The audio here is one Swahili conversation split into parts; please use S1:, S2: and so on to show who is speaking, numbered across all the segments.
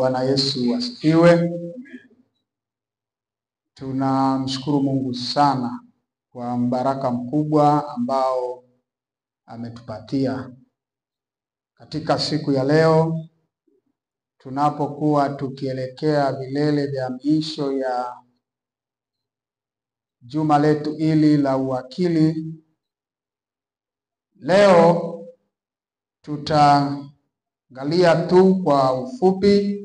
S1: Bwana Yesu asifiwe. Tunamshukuru Mungu sana kwa mbaraka mkubwa ambao ametupatia katika siku ya leo, tunapokuwa tukielekea vilele vya miisho ya juma letu hili la uwakili. Leo tutaangalia tu kwa ufupi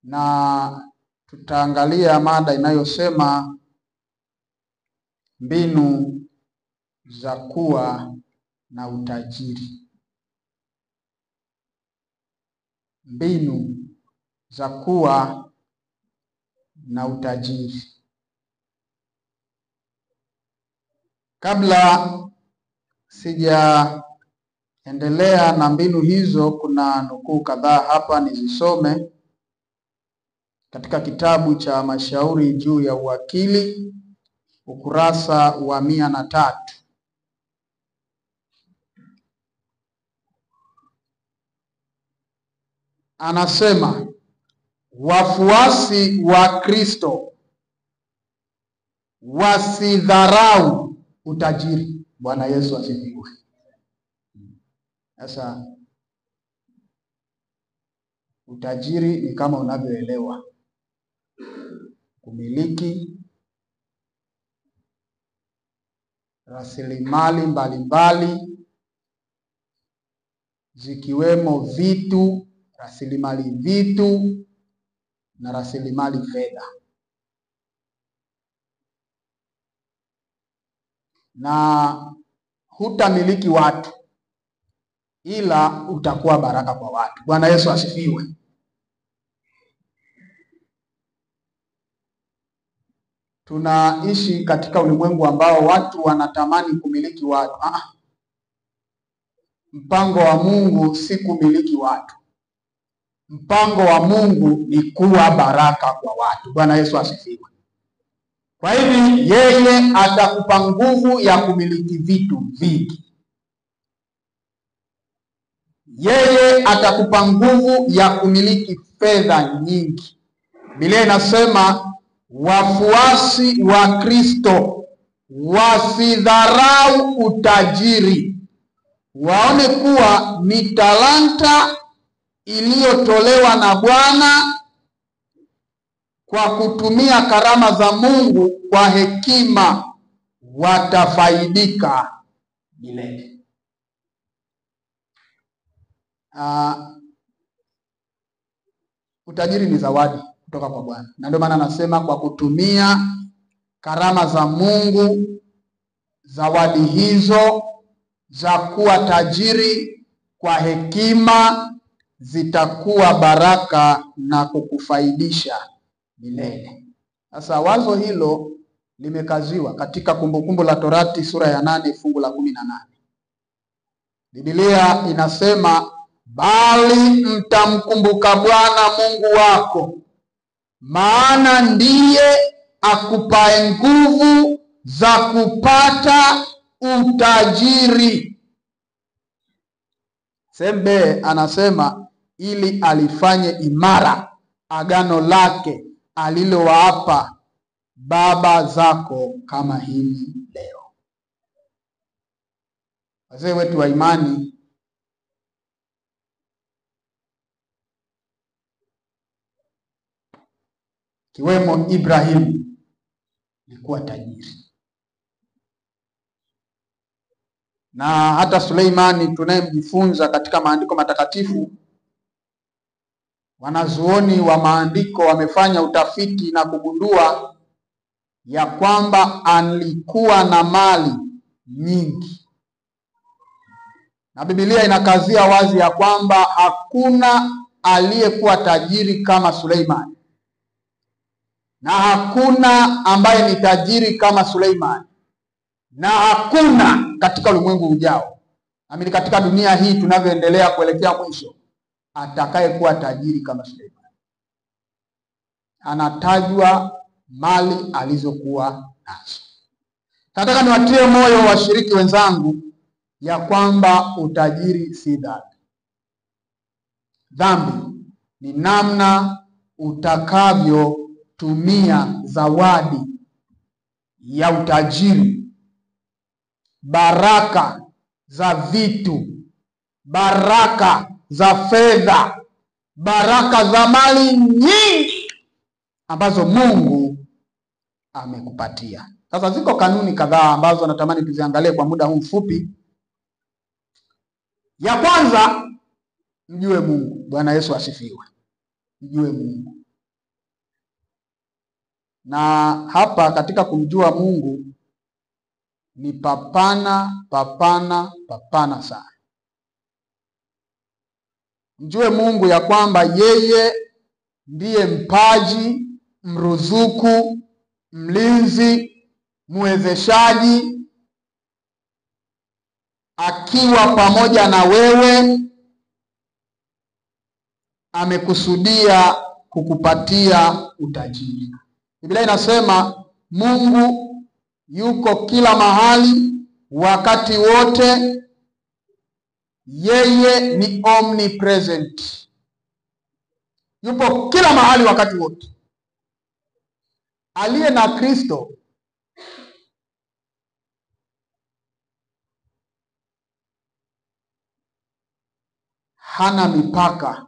S1: na tutaangalia mada inayosema mbinu za kuwa na utajiri. Mbinu za kuwa na utajiri. Kabla sijaendelea na mbinu hizo, kuna nukuu kadhaa hapa nizisome katika kitabu cha Mashauri juu ya Uwakili, ukurasa wa 103. Anasema, wafuasi wa Kristo wasidharau utajiri. Bwana Yesu asifiwe. Sasa utajiri ni kama unavyoelewa, kumiliki rasilimali mbalimbali zikiwemo vitu, rasilimali vitu na rasilimali fedha. Na hutamiliki watu, ila utakuwa baraka kwa watu. Bwana Yesu asifiwe. Tunaishi katika ulimwengu ambao watu wanatamani kumiliki watu. Mpango wa Mungu si kumiliki watu. Mpango wa Mungu ni kuwa baraka kwa watu. Bwana Yesu asifiwe. Kwa hivi yeye atakupa nguvu ya kumiliki vitu vingi. Yeye atakupa nguvu ya kumiliki fedha nyingi. Biblia inasema wafuasi wa Kristo wasidharau utajiri, waone kuwa ni talanta iliyotolewa na Bwana kwa kutumia karama za Mungu kwa hekima, watafaidika milele. Utajiri ni zawadi kutoka kwa Bwana, na ndio maana anasema kwa kutumia karama za Mungu, zawadi hizo za kuwa tajiri kwa hekima zitakuwa baraka na kukufaidisha milele. Sasa wazo hilo limekaziwa katika Kumbukumbu la Torati sura ya 8 fungu la 18. Biblia inasema, bali mtamkumbuka Bwana Mungu wako, maana ndiye akupae nguvu za kupata utajiri. Sembe anasema ili alifanye imara agano lake alilowaapa baba zako kama hivi leo. Wazee wetu wa imani kiwemo Ibrahimu alikuwa tajiri, na hata Suleimani tunayemjifunza katika maandiko matakatifu. Wanazuoni wa maandiko wamefanya utafiti na kugundua ya kwamba alikuwa na mali nyingi, na Biblia inakazia wazi ya kwamba hakuna aliyekuwa tajiri kama Suleimani, na hakuna ambaye ni tajiri kama Suleimani, na hakuna katika ulimwengu ujao, amini katika dunia hii tunavyoendelea kuelekea mwisho, atakaye kuwa tajiri kama Suleimani. Anatajwa mali alizokuwa nazo. Nataka niwatie moyo washiriki wenzangu ya kwamba utajiri si dhambi. Dhambi ni namna utakavyotumia zawadi ya utajiri, baraka za vitu, baraka za fedha, baraka za mali nyingi ambazo Mungu amekupatia. Sasa ziko kanuni kadhaa ambazo natamani tuziangalie kwa muda huu mfupi. Ya kwanza, mjue Mungu. Bwana Yesu asifiwe. Mjue Mungu. Na hapa katika kumjua Mungu ni papana sana. Mjue Mungu ya kwamba yeye ndiye mpaji, mruzuku, mlinzi, mwezeshaji, akiwa pamoja na wewe amekusudia kukupatia utajiri. Biblia inasema Mungu yuko kila mahali wakati wote. Yeye ni omnipresent. Yupo kila mahali wakati wote. Aliye na Kristo hana mipaka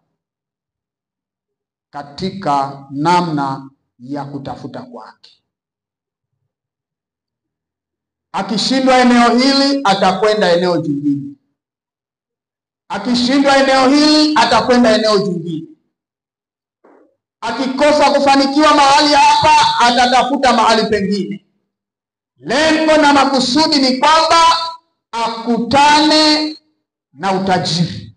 S1: katika namna ya kutafuta kwake. Akishindwa eneo hili atakwenda eneo jingine. Akishindwa eneo hili atakwenda eneo jingine. Akikosa kufanikiwa mahali hapa atatafuta mahali pengine. Lengo na makusudi ni kwamba akutane na utajiri.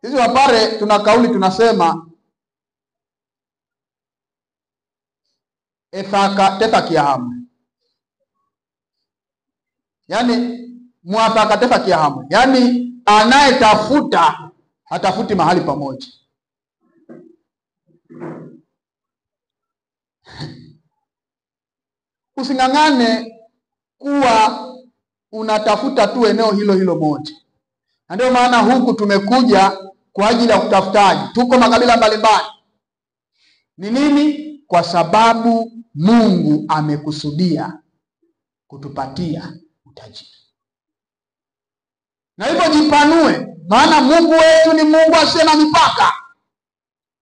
S1: Sisi Wapare tuna kauli tunasema ethaka tefa kiahamu. Yaani mwafaka tefa kiahamu. Yaani anayetafuta hatafuti mahali pamoja. Using'ang'ane kuwa unatafuta tu eneo hilo moja. Na ndio maana huku tumekuja kwa ajili ya utafutaji. Tuko makabila mbalimbali. Ni nini? Kwa sababu Mungu amekusudia kutupatia utajiri. Na hivyo jipanue, maana Mungu wetu ni Mungu asiye na mipaka.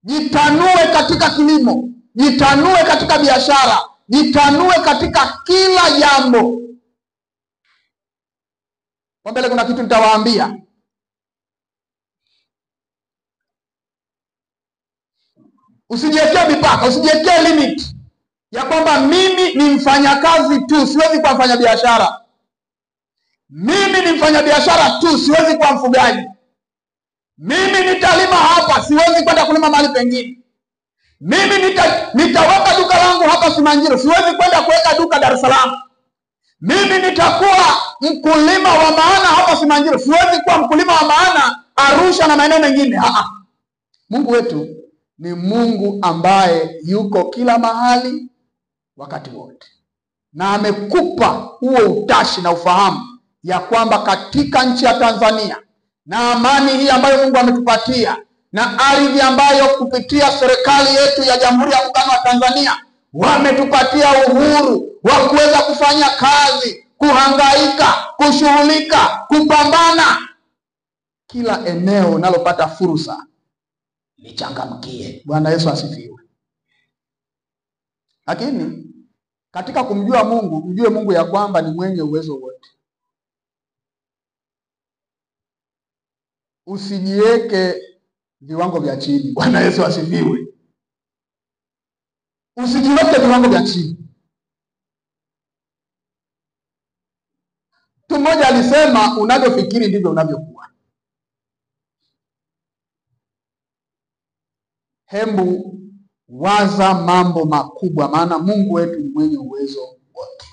S1: Jitanue katika kilimo, jitanue katika biashara, jitanue katika kila jambo. Kwa mbele kuna kitu nitawaambia. Usijiwekee mipaka, usijiwekee limit ya kwamba mimi ni mfanyakazi tu, siwezi kuwa mfanya biashara. Mimi ni mfanya biashara tu, siwezi kuwa mfugaji. Mimi nitalima hapa, siwezi kwenda kulima mahali pengine. Mimi nitaweka duka langu hapa Simanjiro, siwezi kwenda kuweka duka Dar es Salaam. Mimi nitakuwa mkulima wa maana hapa Simanjiro, siwezi kuwa mkulima wa maana Arusha na maeneo mengine. Mungu wetu ni Mungu ambaye yuko kila mahali wakati wote. Na amekupa huo utashi na ufahamu ya kwamba katika nchi ya Tanzania na amani hii ambayo Mungu ametupatia na ardhi ambayo kupitia serikali yetu ya Jamhuri ya Muungano wa Tanzania wametupatia uhuru wa kuweza kufanya kazi, kuhangaika, kushughulika, kupambana. Kila eneo unalopata fursa lichangamkie. Bwana Yesu asifiwe. Lakini katika kumjua Mungu, mjue Mungu ya kwamba ni mwenye uwezo wote. Usijiweke viwango vya chini. Bwana Yesu asifiwe. Usijiweke viwango vya chini. Mtu mmoja alisema unavyofikiri ndivyo unavyokuwa. Hembu waza mambo makubwa, maana Mungu wetu ni mwenye uwezo wote.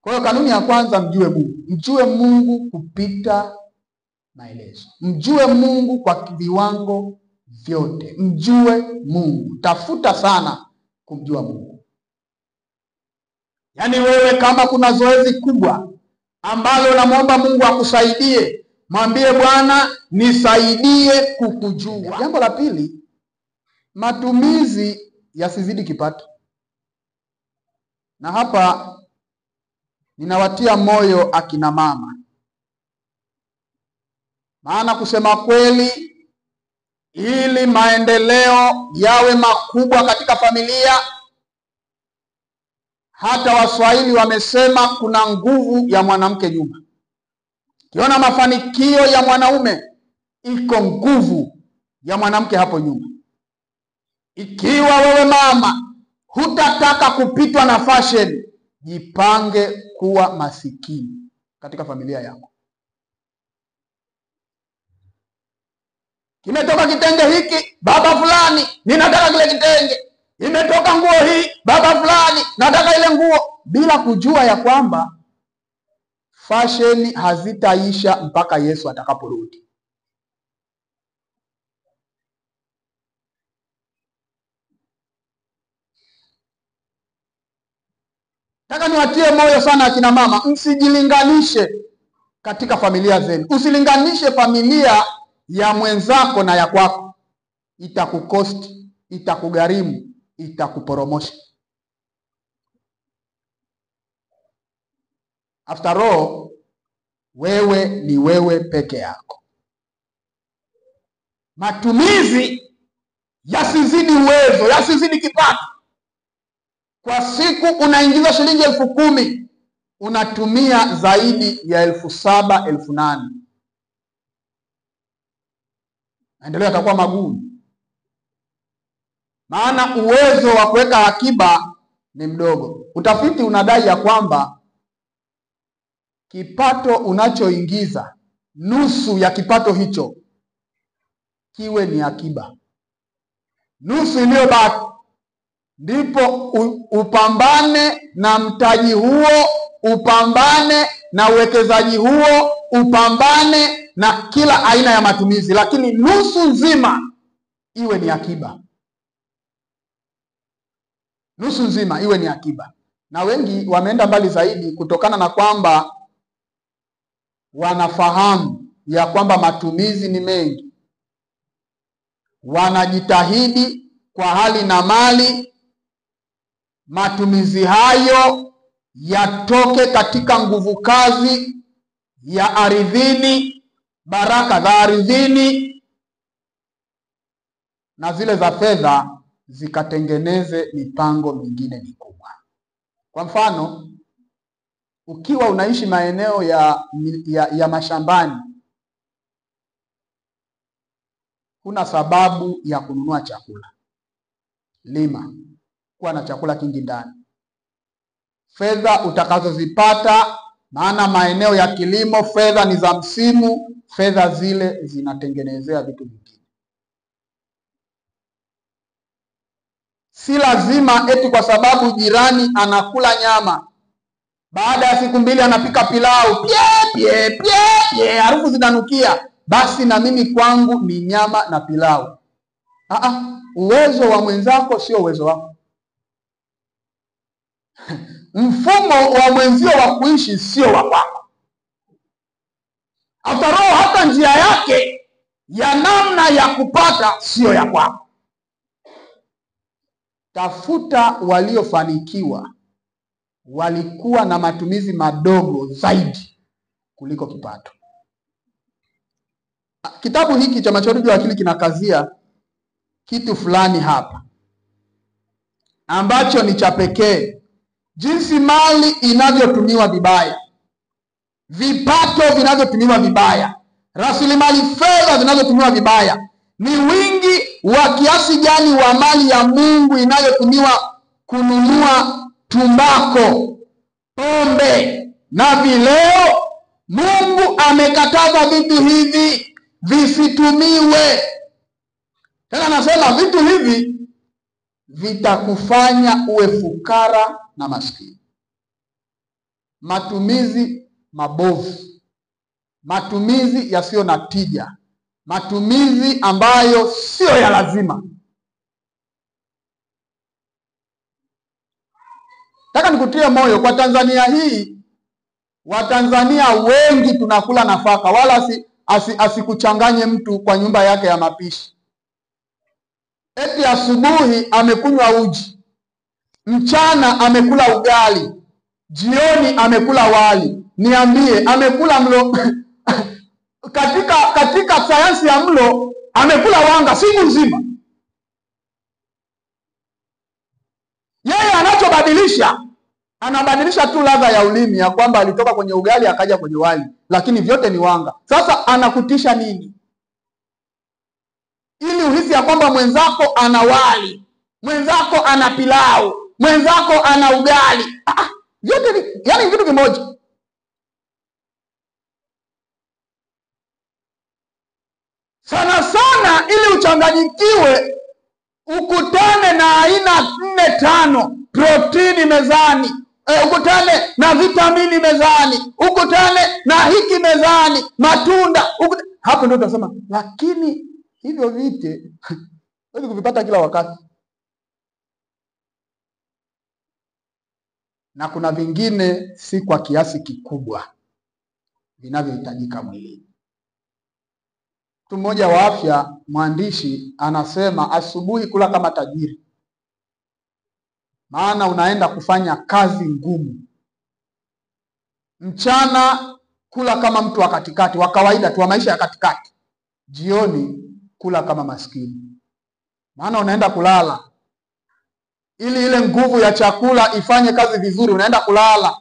S1: Kwa hiyo kanuni ya kwanza, mjue Mungu. Mjue Mungu kupita maelezo. Mjue Mungu kwa viwango vyote. Mjue Mungu. Tafuta sana kumjua Mungu. Yaani wewe kama kuna zoezi kubwa ambalo unamwomba Mungu akusaidie Mwambie Bwana, nisaidie kukujua. Jambo la pili, matumizi yasizidi kipato. Na hapa ninawatia moyo akina mama, maana kusema kweli, ili maendeleo yawe makubwa katika familia, hata Waswahili wamesema kuna nguvu ya mwanamke nyuma. Kiona mafanikio ya mwanaume, iko nguvu ya mwanamke hapo nyuma. Ikiwa wewe mama hutataka kupitwa na fashion, jipange kuwa masikini katika familia yako. Kimetoka kitenge hiki, baba fulani, ninataka kile kitenge. Imetoka nguo hii, baba fulani, nataka ile nguo, bila kujua ya kwamba fashion hazitaisha mpaka Yesu atakaporudi. Nataka niwatie moyo sana akina mama, msijilinganishe katika familia zenu. Usilinganishe familia ya mwenzako na ya kwako. Itakukosti, itakugharimu, itakuporomosha. After all, wewe ni wewe peke yako. Matumizi yasizidi uwezo, yasizidi kipato. Kwa siku unaingiza shilingi 10,000, unatumia zaidi ya 7,000, 8,000. Maendeleo yatakuwa magumu, maana uwezo wa kuweka akiba ni mdogo. Utafiti unadai ya kwamba kipato unachoingiza, nusu ya kipato hicho kiwe ni akiba. Nusu iliyobaki ndipo upambane na mtaji huo, upambane na uwekezaji huo, upambane na kila aina ya matumizi, lakini nusu nzima iwe ni akiba. Nusu nzima iwe ni akiba. Na wengi wameenda mbali zaidi kutokana na kwamba wanafahamu ya kwamba matumizi ni mengi. Wanajitahidi kwa hali na mali matumizi hayo yatoke katika nguvu kazi ya ardhini, baraka za ardhini, na zile za fedha zikatengeneze mipango mingine mikubwa. Kwa mfano, ukiwa unaishi maeneo ya mashambani, huna sababu ya kununua chakula. Lima, kuwa na chakula kingi ndani. Fedha utakazozipata, maana maeneo ya kilimo fedha ni za msimu, fedha zile zinatengenezea vitu vingine. Si lazima eti kwa sababu jirani anakula nyama, baada ya siku 2 anapika pilau, pie, harufu zinanukia, basi na mimi kwangu ni nyama na pilau. Uwezo wa mwenzako sio uwezo wako. Mfumo wa mwenzio wa kuishi sio wa kwako. After all, hata njia yake ya namna ya kupata sio ya kwako. Tafuta waliofanikiwa, walikuwa na matumizi madogo zaidi kuliko kipato. Kitabu hiki cha Machorujo ya Akili kinakazia kitu fulani hapa ambacho ni cha pekee. Jinsi mali inavyotumiwa vibaya, vipato vinavyotumiwa vibaya, rasilimali fedha zinazotumiwa vibaya. Ni wingi wa kiasi gani wa mali ya Mungu inayotumiwa kununua tumbako, pombe na vileo. Mungu amekataza vitu hivi visitumiwe. Tena anasema vitu hivi vitakufanya uwe fukara na maskini. Matumizi mabovu, matumizi yasiyo na tija, matumizi ambayo sio ya lazima. Nataka nikutie moyo kwa Tanzania hii. Watanzania wengi tunakula nafaka, wala asikuchanganye mtu kwa nyumba yake ya mapishi. Eti asubuhi amekunywa uji, mchana amekula ugali, jioni amekula wali. Niambie, amekula mlo katika sayansi ya mlo amekula wanga siku nzima. Yeye anabadilisha tu ladha ya ulimi, ya kwamba alitoka kwenye ugali akaja kwenye wali, lakini vyote ni wanga. Sasa anakutisha nini? Ili uhisi ya kwamba mwenzako ana wali, mwenzako ana pilau, mwenzako ana ugali. Vyote ni yani vitu kimoja. Sana sana ili uchanganyikiwe, ukutane na aina 4-5 protini mezani, ukutane na vitamini mezani, ukutane na hiki mezani, matunda, hapo ndio utasema. Lakini hivyo vite huwezi kuvipata kila wakati, na kuna vingine si kwa kiasi kikubwa vinavyohitajika mwilini. Mtu mmoja wa afya, mwandishi, anasema asubuhi kula kama tajiri, maana unaenda kufanya kazi ngumu. Mchana kula kama mtu wa katikati, wa kawaida tu, wa maisha ya katikati. Jioni kula kama maskini, maana unaenda kulala. Ili ile nguvu ya chakula ifanye kazi vizuri, unaenda kulala.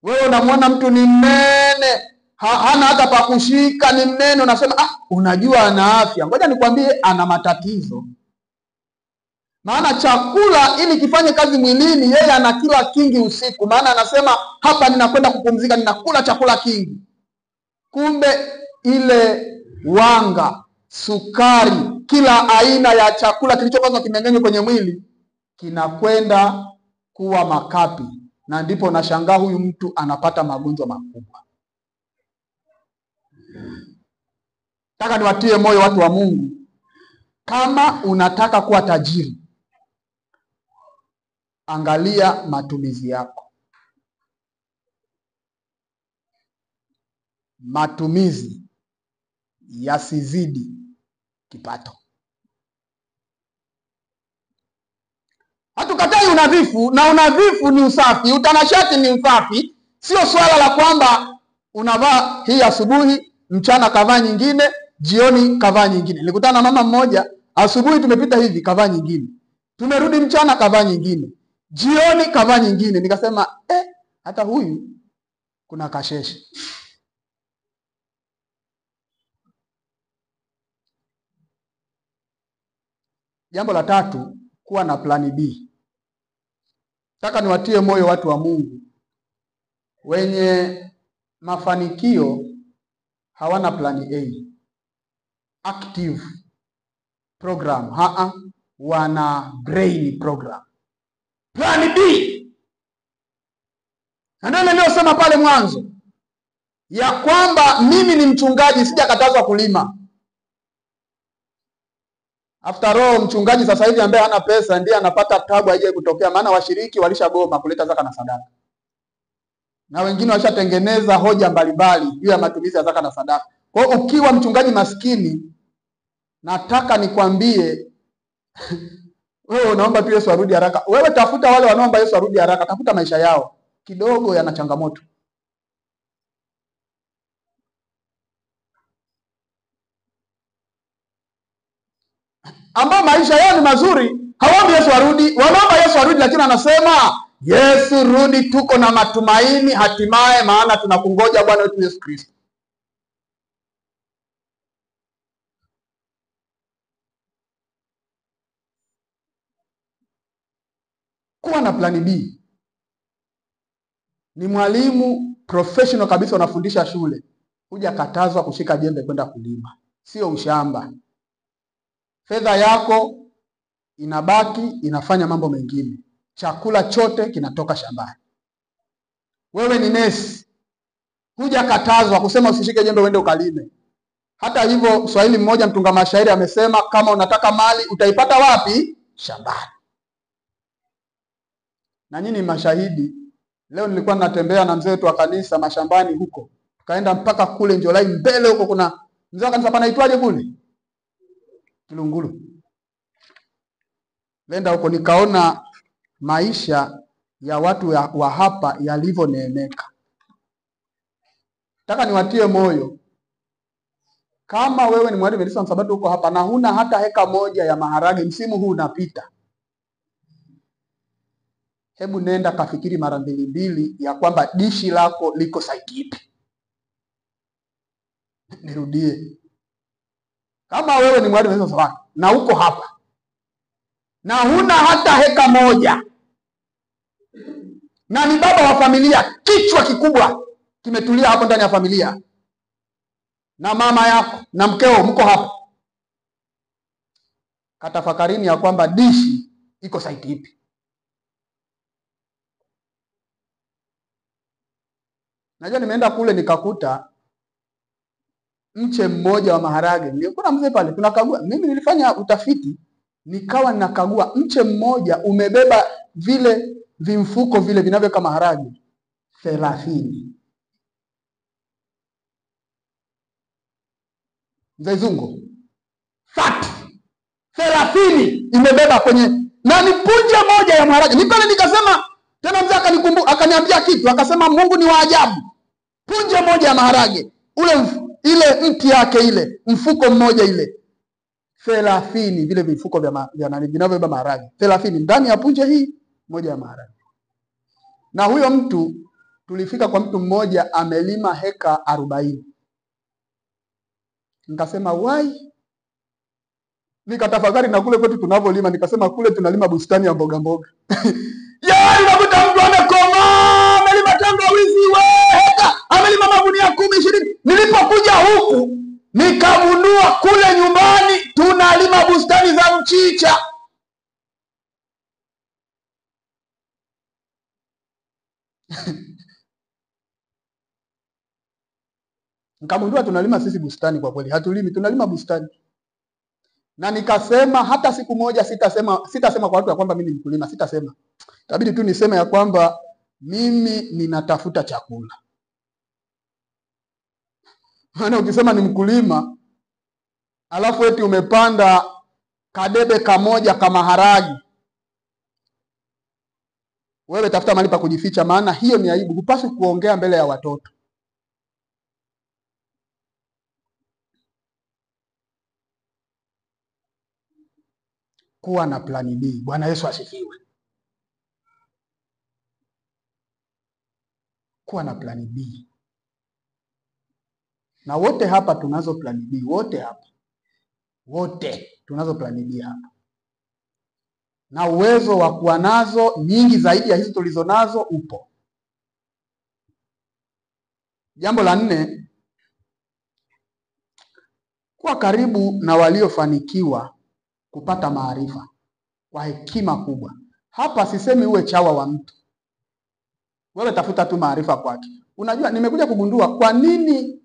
S1: Wewe unamwona mtu ni mnene, hana hata pa kushika, ni mnene, unasema unajua ana afya. Ngoja nikwambie, ana matatizo. Maana chakula ili kifanye kazi mwilini, yeye anakila kingi usiku. Maana anasema hapa ninakwenda kupumzika, ninakula chakula kingi. Kumbe ile wanga, sukari, kila aina ya chakula kilichopaswa kimeng'enywe kwenye mwili kinakwenda kuwa makapi, na ndipo unashangaa huyu mtu anapata magonjwa makubwa. Nataka niwatie moyo watu wa Mungu, kama unataka kuwa tajiri, angalia matumizi yako. Matumizi yasizidi kipato. Hatukatai unadhifu, na unadhifu ni usafi, utanashati ni usafi. Sio swala la kwamba unavaa hii asubuhi, mchana kavaa nyingine, jioni kavaa nyingine. Nilikutana na mama mmoja, asubuhi tumepita hivi kavaa nyingine, tumerudi mchana kavaa nyingine, jioni kavaa nyingine. Nikasema hata huyu kuna kasheshe. Jambo la tatu, kuwa na plani B. Nataka niwatie moyo watu wa Mungu, wenye mafanikio hawana plani A, active program, wana brain program, plani B. Na ndio niliyosema pale mwanzo ya kwamba mimi ni mchungaji, sijakatazwa kulima. After all, mchungaji sasa hivi ambaye hana pesa ndiye anapata tabu haije kutokea, maana washiriki walishagoma kuleta zaka na sadaka, na wengine washatengeneza hoja mbalimbali juu ya matumizi ya zaka na sadaka. Kwa hiyo ukiwa mchungaji maskini, nataka nikwambie wewe unaomba tu Yesu arudi haraka. Wewe tafuta wale wanaomba Yesu arudi haraka, tafuta maisha yao kidogo yana changamoto. Ambao maisha yao ni mazuri, hawaombi Yesu arudi, wanaomba Yesu arudi, lakini anasema Yesu rudi, tuko na matumaini hatimaye, maana tunakungoja Bwana wetu Yesu Kristo. Kuwa na plani B. Ni mwalimu professional kabisa, unafundisha shule, hujakatazwa kushika jembe kwenda kulima, sio ushamba. Fedha yako inabaki inafanya mambo mengine, chakula chote kinatoka shambani. Wewe ni nesi, hujakatazwa kusema usishike jembe uende ukalime. Hata hivyo, Swahili mmoja mtunga mashairi amesema, kama unataka mali utaipata wapi? Shambani. Na nyinyi mashahidi, leo nilikuwa natembea na mzee wetu wa kanisa mashambani huko, Tukaenda mpaka kule Njolai mbele huko, kuna mzee wa kanisa panaitwaje kule? Kilungulu. Nenda huko nikaona maisha ya watu wa hapa yalivyoneemeka. Nataka niwatie moyo. Kama wewe ni Mwadventista wa Sabato huko hapa na huna hata heka moja ya maharage, msimu huu unapita, hebu nenda kafikiri mara mbili ya kwamba dishi lako liko site ipi. Nirudie. Kama wewe ni Mwadventista wa Sabato na uko hapa na huna hata heka moja, na ni baba wa familia, kichwa kikubwa kimetulia hapo ndani ya familia, na mama yako na mkeo mko hapa, katafakarini ya kwamba dishi iko site ipi. Najua nimeenda kule nikakuta mche mmoja wa maharage. Nilikuwa mzee pale tunakagua. Mimi nilifanya utafiti nikawa ninakagua mche mmoja umebeba vile vimfuko vile vinavyoka maharage 30. Mzee Zungu. 30 imebeba kwenye na ni punje moja ya maharage. Ni pale nikasema tena mzee akaniambia kitu, akasema Mungu ni wa ajabu. Punje moja ya maharage, ile mti yake ile, mfuko mmoja ile 30 vile vifuko vya vinavyobeba maharage 30 ndani ya punje hii moja ya maharage. Na huyo mtu tulifika kwa mtu mmoja amelima heka 40. Nikasema wai, nikatafakari na kule kwetu tunavyolima, nikasema kule tunalima bustani ya mboga mboga. Yaani unakuta mtu amekoma, amelima tangawizi heka, amelima magunia 10 20. Nilipokuja huku nikagundua kule nyumbani tunalima bustani za mchicha. Nikagundua tunalima sisi bustani, kwa kweli hatulimi, tunalima bustani. Na nikasema hata siku moja sitasema kwa watu ya kwamba mimi ni mkulima, sitasema. Itabidi tu niseme ya kwamba mimi ninatafuta chakula. Maana ukisema ni mkulima alafu eti umepanda kadebe kamoja kama maharagi, wewe tafuta mahali pa kujificha, maana hiyo ni aibu. Hupaswi kuongea mbele ya watoto. Kuwa na plani B. Bwana Yesu asifiwe. Kuwa na plani B. Na wote hapa tunazo plani B, wote tunazo plani B hapa. Na uwezo wa kuwa nazo nyingi zaidi ya hizo tulizonazo upo. Jambo la 4, kuwa karibu na waliofanikiwa kupata maarifa kwa hekima kubwa. Hapa sisemi uwe chawa wa mtu. Wewe tafuta tu maarifa kwake. Unajua nimekuja kugundua kwa nini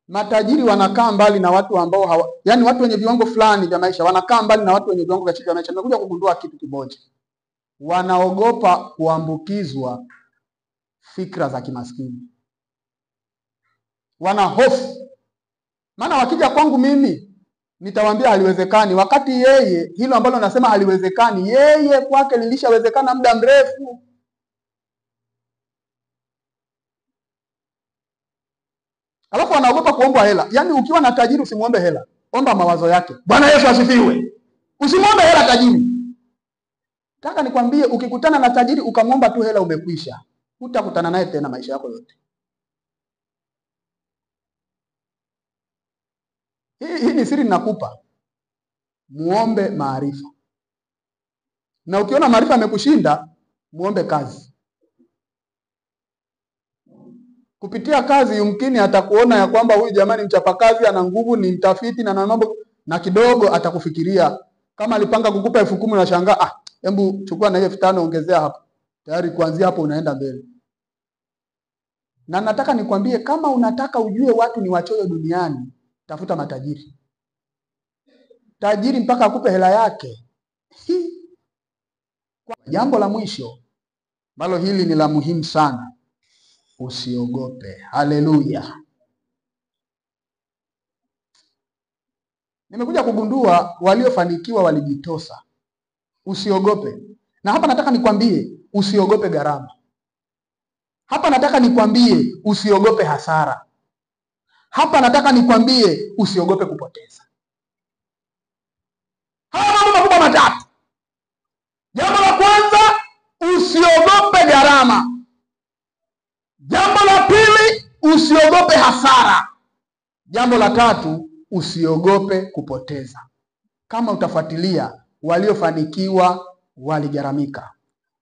S1: matajiri wanakaa mbali na watu ambao yani watu wenye viwango fulani vya maisha wanakaa mbali na watu wenye viwango vya chini vya maisha. Nimekuja kugundua kitu kimoja. Wanaogopa kuambukizwa fikra za kimaskini. Wana hofu. Maana wakija kwangu mimi nitawaambia haliwezekani, wakati yeye hilo ambalo nasema haliwezekani yeye kwake lilishawezekana muda mrefu. Alafu wanaogopa kuomba hela. Yaani ukiwa na tajiri usimuombe hela, omba mawazo yake. Bwana Yesu asifiwe. Usimuombe hela tajiri. Nataka nikwambie, ukikutana na tajiri ukamwomba tu hela umekwisha. Hutakutana naye tena maisha yako yote. Hii ni siri ninakupa. Muombe maarifa. Na ukiona maarifa yamekushinda, muombe kazi. Kupitia kazi yumkini atakuona ya kwamba huyu jamani mchapakazi, ana nguvu, ni mtafiti na mambo, na kidogo atakufikiria. Kama alipanga kukupa 10,000 unashangaa, hebu chukua na hiyo 5,000 ongezea hapo. Tayari kuanzia hapo unaenda mbele. Na nataka nikwambie, kama unataka ujue watu ni wachoyo duniani, tafuta matajiri. Tajiri mpaka akupe hela yake. Jambo la mwisho ambalo hili ni la muhimu sana, usiogope. Haleluya. Nimekuja kugundua waliofanikiwa walijitosa. Usiogope. Na hapa nataka nikwambie usiogope gharama. Hapa nataka nikwambie usiogope hasara. Hapa nataka nikwambie usiogope kupoteza. Haya mambo makubwa matatu. Jambo la kwanza, usiogope gharama. Jambo la pili, usiogope hasara. Jambo la tatu, usiogope kupoteza. Kama utafuatilia, waliofanikiwa waligharamika.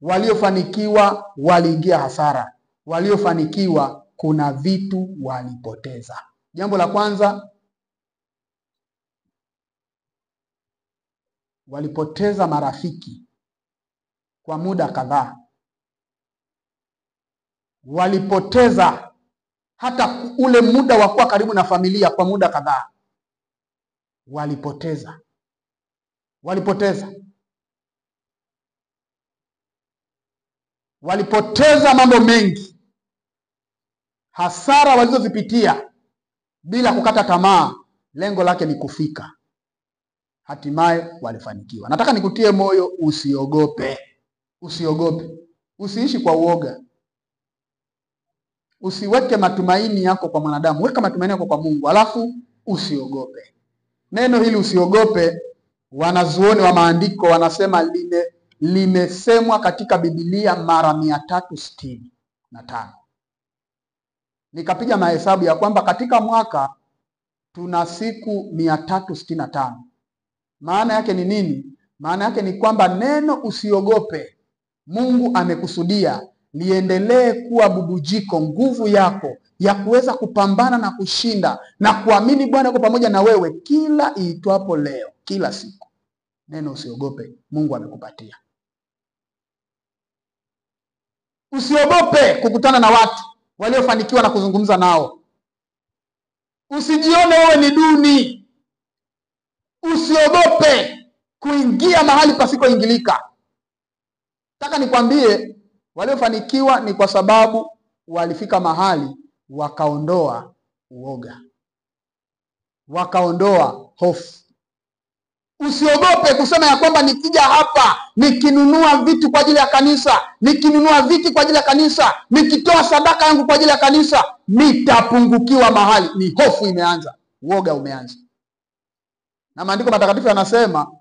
S1: Waliofanikiwa waliingia hasara. Waliofanikiwa kuna vitu walipoteza. Jambo la kwanza, walipoteza marafiki kwa muda kadhaa. Walipoteza hata ule muda wa kuwa karibu na familia kwa muda kadhaa. Walipoteza mambo mengi. Hasara walizozipitia bila kukata tamaa, lengo lake ni kufika. Hatimaye walifanikiwa. Nataka nikutie moyo, usiogope. Usiogope. Usiishi kwa uoga. Usiweke matumaini yako kwa mwanadamu. Weka matumaini yako kwa Mungu, alafu usiogope. Neno hili usiogope, wanazuoni wa maandiko wanasema limesemwa katika Biblia mara 365. Nikapiga mahesabu ya kwamba katika mwaka tuna siku 365. Maana yake ni nini? Maana yake ni kwamba neno usiogope, Mungu amekusudia liendelee kuwa bubujiko, nguvu yako ya kuweza kupambana na kushinda na kuamini Bwana yuko pamoja na wewe kila iitwapo leo, kila siku. Neno usiogope Mungu amekupatia. Usiogope kukutana na watu waliofanikiwa na kuzungumza nao. Usijione wewe ni duni. Usiogope kuingia mahali pasikoingilika. Nataka nikwambie, waliofanikiwa ni kwa sababu walifika mahali wakaondoa uoga, wakaondoa hofu. Usiogope kusema ya kwamba nikija hapa, nikinunua vitu kwa ajili ya kanisa, nikinunua viti kwa ajili ya kanisa, nikitoa sadaka yangu kwa ajili ya kanisa, nitapungukiwa mahali. Ni hofu imeanza, uoga umeanza. Na maandiko matakatifu yanasema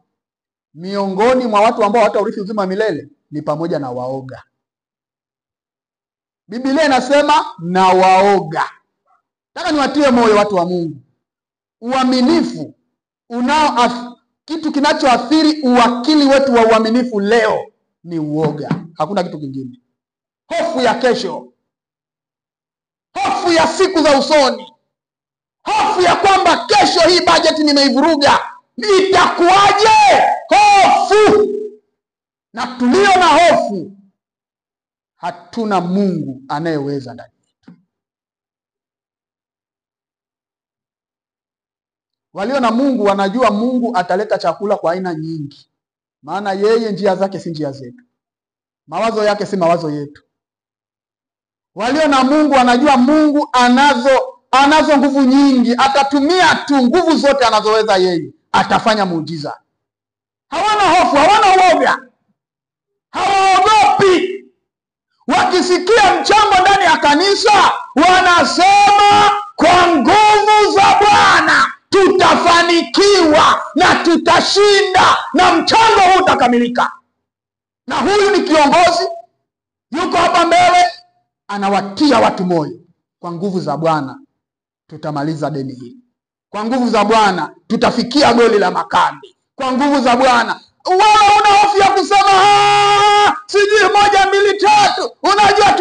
S1: miongoni mwa watu ambao hawataurithi uzima wa milele ni pamoja na waoga. Biblia inasema na waoga. Nataka niwatie moyo watu wa Mungu. Uaminifu kitu kinachoathiri uwakili wetu wa uaminifu leo ni uoga. Hakuna kitu kingine. Hofu ya kesho. Hofu ya siku za usoni. Hofu ya kwamba kesho hii bajeti nimeivuruga, itakuwaje? Hofu. Na tulio na hofu, hatuna Mungu anayeweza ndani yetu. Walio na Mungu wanajua Mungu ataleta chakula kwa aina nyingi. Maana yeye njia zake si njia zetu. Mawazo yake si mawazo yetu. Walio na Mungu wanajua Mungu anazo nguvu nyingi. Atatumia tu nguvu zote anazoweza yeye. Atafanya muujiza. Hawana hofu, hawana uoga. Hawaogopi. Wakisikia mchango ndani ya kanisa, wanasema kwa nguvu za Bwana tutafanikiwa na tutashinda na mchango huu utakamilika. Na huyu ni kiongozi, yuko hapa mbele, anawatia watu moyo. Kwa nguvu za Bwana tutamaliza deni hili. Kwa nguvu za Bwana tutafikia goli la makambi. Kwa nguvu za Bwana. Wewe una hofu ya kusema sijui 1 2 3. Unajua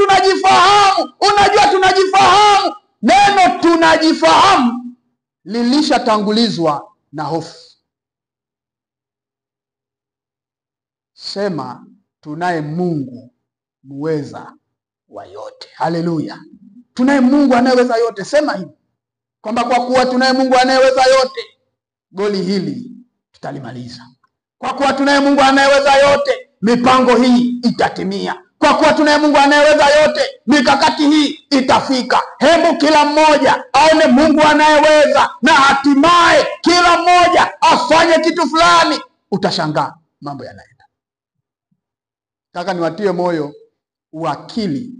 S1: tunajifahamu. Neno tunajifahamu lilishatangulizwa na hofu. Sema tunaye Mungu muweza wa yote. Haleluya. Tunaye Mungu anayeweza yote. Sema hivi kwamba kwa kuwa tunaye Mungu anayeweza yote, goli hili tutalimaliza. Kwa kuwa tunaye Mungu anayeweza yote, mipango hii itatimia. Kwa kuwa tunaye Mungu anayeweza yote, mikakati hii itafika. Hebu kila mmoja aone Mungu anayeweza, na hatimaye kila mmoja afanye kitu fulani. Utashangaa mambo yanaenda. Nataka niwatie moyo, uwakili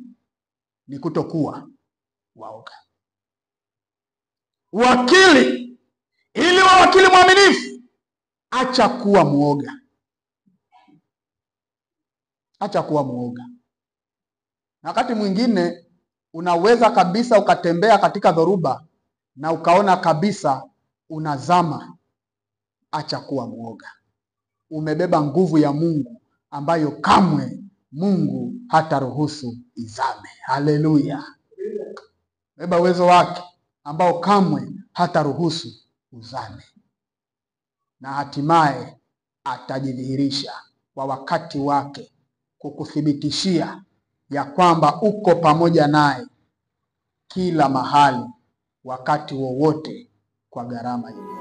S1: ni kutokuwa waoga. Wakili, ili wa wakili mwaminifu, acha kuwa muoga. Acha kuwa muoga. Na wakati mwingine unaweza kabisa ukatembea katika dhoruba na ukaona kabisa unazama. Acha kuwa muoga. Umebeba nguvu ya Mungu ambayo kamwe Mungu hataruhusu izame. Haleluya. Beba uwezo wake ambao kamwe hataruhusu uzame, na hatimaye atajidhihirisha kwa wakati wake kukuthibitishia ya kwamba uko pamoja naye kila mahali, wakati wowote, kwa gharama yoyote.